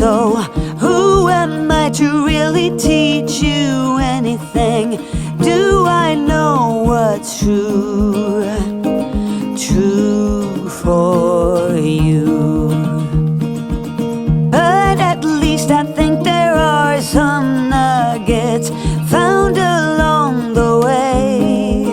So who am I to really teach you anything? Do I know what's true, true for you? But at least I think there are some nuggets found along the way.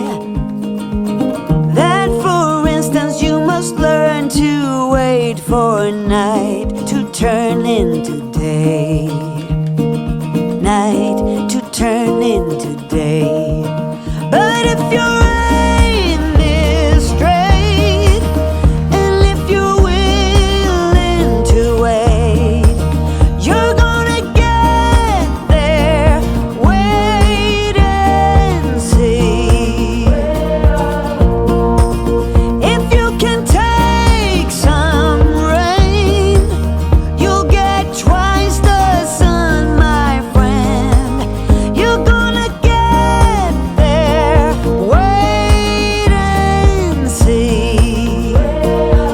That, for instance, you must learn to wait for night to turn into day, night to turn into day. But if your aim is straight, and if you're willing to wait, you're gonna get there. Wait and see. If you can take some rain, you'll get twice the sun, my friend. You're gonna get there. Wait and see.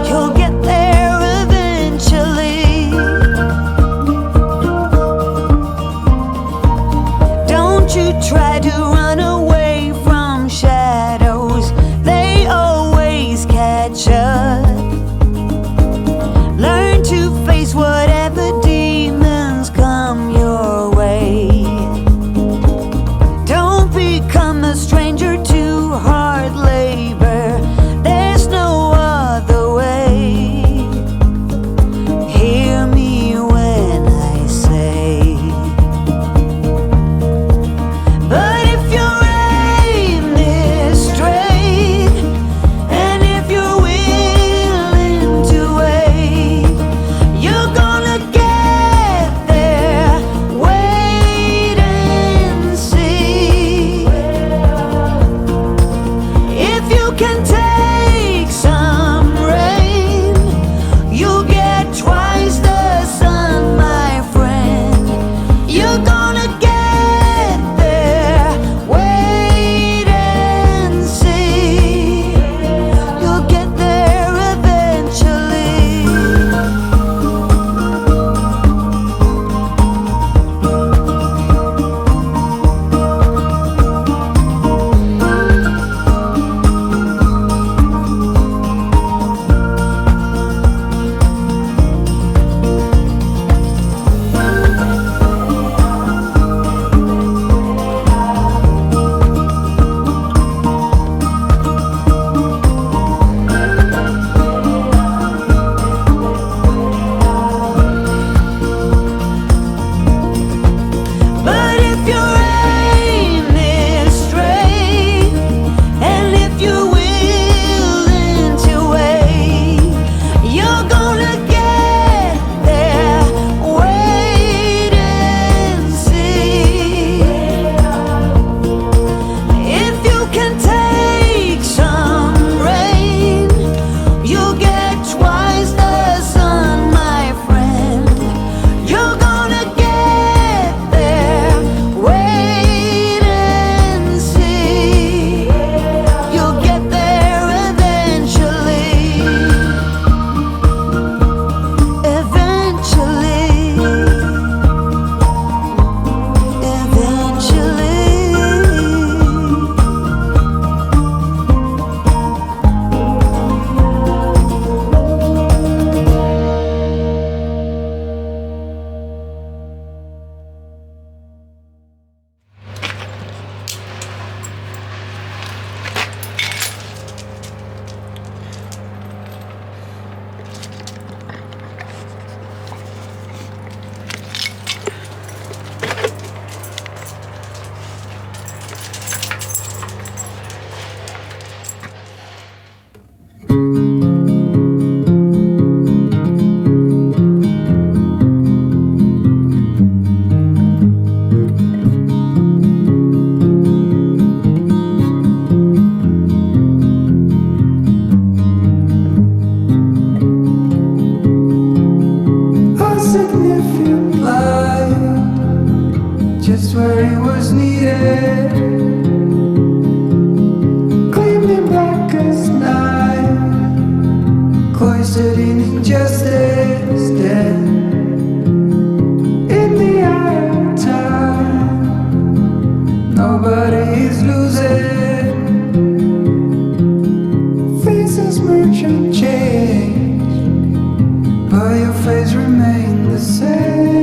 You'll get there eventually. Don't you try to run away from shadows, they always catch up. Learn to face whatever demons come your way. Don't become a stranger to hard labor, there's no other way. Hear me when I say, but if your aim is straight, and if you're willing to wait, you're gonna get there. Wait and see. If you can take some rain, you'll get twice the sun, my friend. You're gonna get there. Wait and see. You'll get there eventually. But if your aim is straight, and if you're willing to wait, you're gonna get there. Wait and see. If you can take some rain, you'll get twice the sun, my friend. You're gonna get there. Wait and see. You'll get there eventually. Eventually. Eventually. A significant light, just where it was needed, gleaming black as night, cloistered in injustice, dead. remain the same.